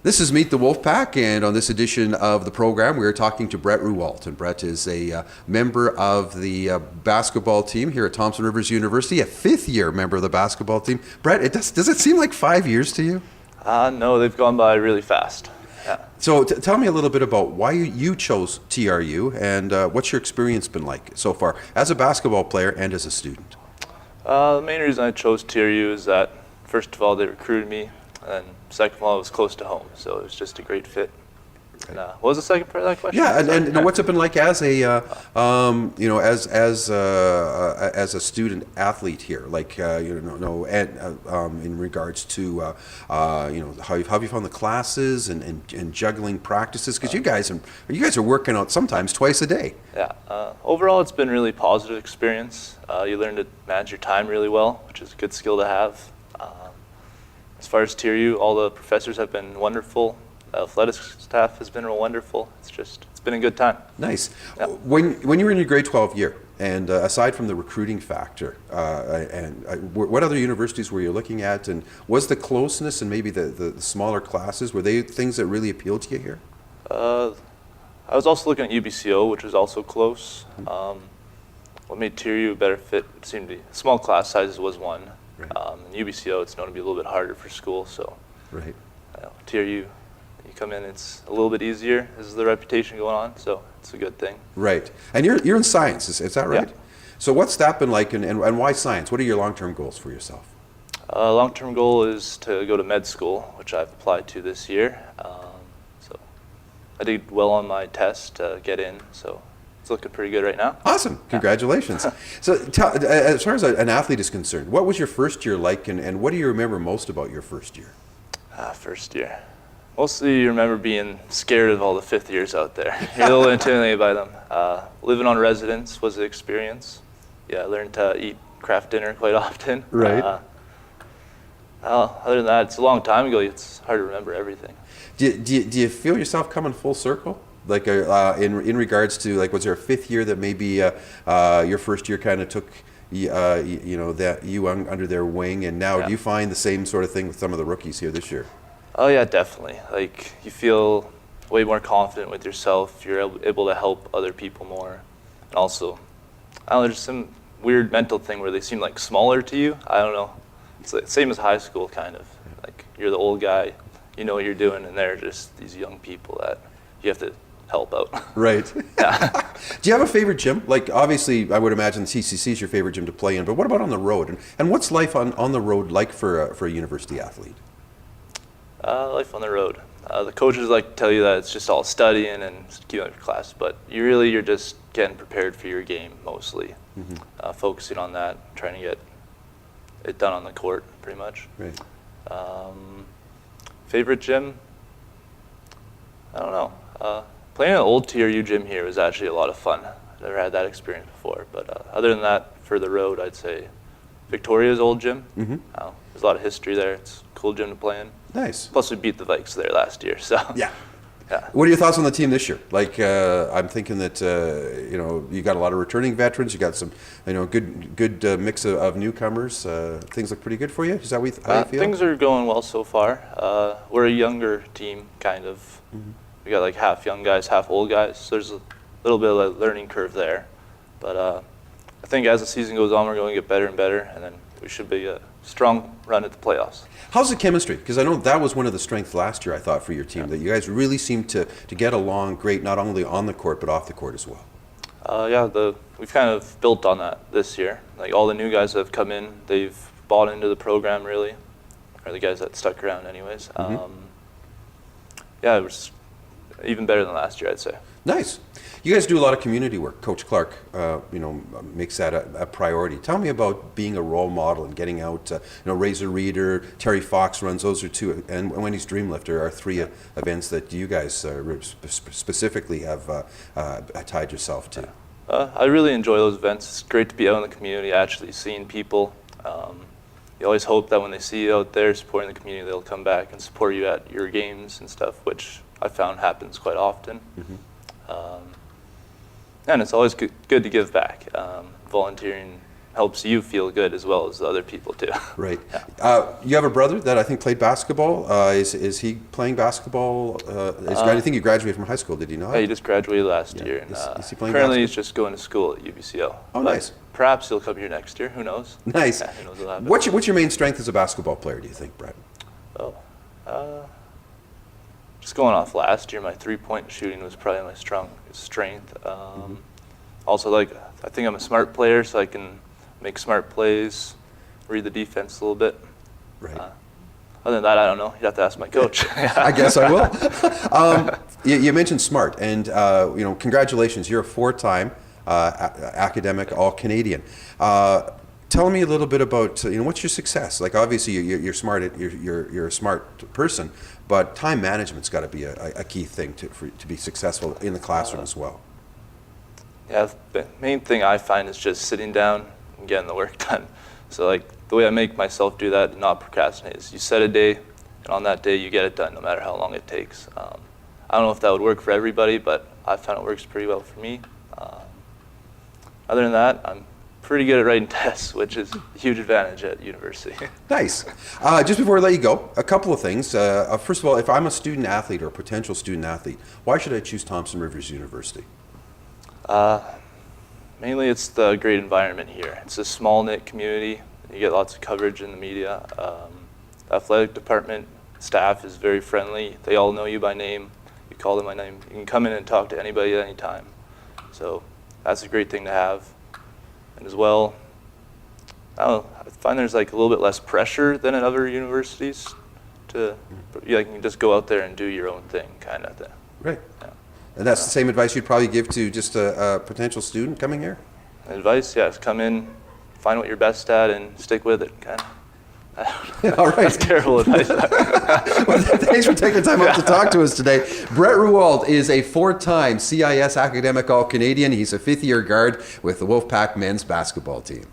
This is Meet the Wolfpack, and on this edition of the program, we are talking to Brett Rouault. And Brett is a member of the basketball team here at Thompson Rivers University, a fifth-year member of the basketball team. Brett, does it seem like 5 years to you? No, they've gone by really fast. Yeah. So tell me a little bit about why you chose TRU, and what's your experience been like so far as a basketball player and as a student? The main reason I chose TRU is that, first of all, they recruited me, and second of all, it was close to home, so it was just a great fit. And, what was the second part of that question? Yeah, and what's it been like as a as a student athlete here? Like in regards to how have you found the classes and juggling practices? Because you guys are working out sometimes twice a day. Yeah. Overall, it's been a really positive experience. You learn to manage your time really well, which is a good skill to have. As far as TRU, all the professors have been wonderful. The athletic staff has been real wonderful. It's been a good time. Nice. Yeah. When you were in your grade 12 year, and aside from the recruiting factor, what other universities were you looking at, and was the closeness and maybe the smaller classes, were they things that really appealed to you here? I was also looking at UBCO, which was also close. What made TRU a better fit seemed to be small class sizes was one. Right. In UBCO, it's known to be a little bit harder for school, so Right. TRU, you come in, it's a little bit easier. There's the reputation going on, so it's a good thing. Right. And you're in science, is that right? Yeah. So what's that been like, and why science? What are your long-term goals for yourself? Long-term goal is to go to med school, which I've applied to this year. So I did well on my test to get in, so it's looking pretty good right now. Awesome. Congratulations. So as far as an athlete is concerned, what was your first year like, and what do you remember most about your first year? First year. Mostly you remember being scared of all the fifth years out there. You're a little intimidated by them. Living on residence was an experience. Yeah, I learned to eat craft dinner quite often. Right. Other than that, it's a long time ago. It's hard to remember everything. Do you feel yourself coming full circle? Like in regards to, like, was there a fifth year that maybe your first year kind of took that you under their wing, and now do you find the same sort of thing with some of the rookies here this year? Oh yeah, definitely. Like, you feel way more confident with yourself. You're able to help other people more. And also, I don't know, there's some weird mental thing where they seem like smaller to you. I don't know. It's the same as high school, kind of. Like, you're the old guy, you know what you're doing, and they're just these young people that you have to help out. Right. Yeah. Do you have a favorite gym? Like, obviously, I would imagine the CCC is your favorite gym to play in, but what about on the road? And what's life on the road like for a university athlete? Life on the road. The coaches like to tell you that it's just all studying and keeping up your class, but you're just getting prepared for your game mostly. Mm-hmm. Focusing on that, trying to get it done on the court, pretty much. Right. Favorite gym? I don't know. Playing in an old TRU gym here was actually a lot of fun. I've never had that experience before, but other than that, for the road, I'd say Victoria's old gym. Mm-hmm. There's a lot of history there. It's a cool gym to play in. Nice. Plus, we beat the Vikes there last year, so. Yeah. Yeah. What are your thoughts on the team this year? Like, I'm thinking that you got a lot of returning veterans. You got some, good mix of newcomers. Things look pretty good for you. Is that how you feel? Things are going well so far. We're a younger team, kind of. Mm-hmm. We got like half young guys, half old guys. So there's a little bit of a learning curve there, but I think as the season goes on, we're going to get better and better, and then we should be a strong run at the playoffs. How's the chemistry? Because I know that was one of the strengths last year, I thought, for your team, that you guys really seemed to get along great, not only on the court, but off the court as well. We've kind of built on that this year. Like, all the new guys that have come in, they've bought into the program, really, or the guys that stuck around anyways. Mm-hmm. It was even better than last year, I'd say. Nice. You guys do a lot of community work. Coach Clark, makes that a priority. Tell me about being a role model and getting out. Razor Reader, Terry Fox runs. Those are two, and Wendy's Dreamlifter are three events that you guys specifically have tied yourself to. I really enjoy those events. It's great to be out in the community, actually seeing people. You always hope that when they see you out there supporting the community, they'll come back and support you at your games and stuff, which I found happens quite often. Mm-hmm. And it's always good to give back. Volunteering helps you feel good as well as the other people too. Right. Yeah. You have a brother that I think played basketball. Is he playing basketball? I think he graduated from high school. Did he not? Yeah, he just graduated last year, and Is he playing currently basketball? he's just going to school at UBCO. Oh, But nice. Perhaps he'll come here next year. Who knows? Nice. Yeah, who knows what'll happen. What's your main strength as a basketball player, do you think, Brett? Oh, just going off last year, my three-point shooting was probably my strength. Also, I think I'm a smart player, so I can make smart plays, read the defense a little bit. Right. Other than that, I don't know. You'd have to ask my coach. I guess I will. You mentioned smart, and congratulations. You're a 4-time academic All-Canadian. Tell me a little bit about what's your success? Like, obviously you're smart. You're a smart person, but time management's got to be a key thing to be successful in the classroom as well. Yeah, the main thing I find is just sitting down and getting the work done. So the way I make myself do that and not procrastinate is you set a day, and on that day you get it done no matter how long it takes. I don't know if that would work for everybody, but I found it works pretty well for me. Other than that, I'm pretty good at writing tests, which is a huge advantage at university. Nice. Just before I let you go, a couple of things. First of all, if I'm a student athlete or a potential student athlete, why should I choose Thompson Rivers University? Mainly it's the great environment here. It's a small-knit community. You get lots of coverage in the media. The athletic department staff is very friendly. They all know you by name. You call them by name. You can come in and talk to anybody at any time. So that's a great thing to have. And as well, I find there's a little bit less pressure than at other universities. You can just go out there and do your own thing, kind of thing. Right. Yeah. And that's the same advice you'd probably give to just a potential student coming here? Advice, yes. Come in, find what you're best at, and stick with it, kind of. All right. That's terrible advice. Well, thanks for taking the time out to talk to us today. Brett Rouault is a 4-time CIS Academic All-Canadian. He's a 5th-year guard with the Wolfpack men's basketball team.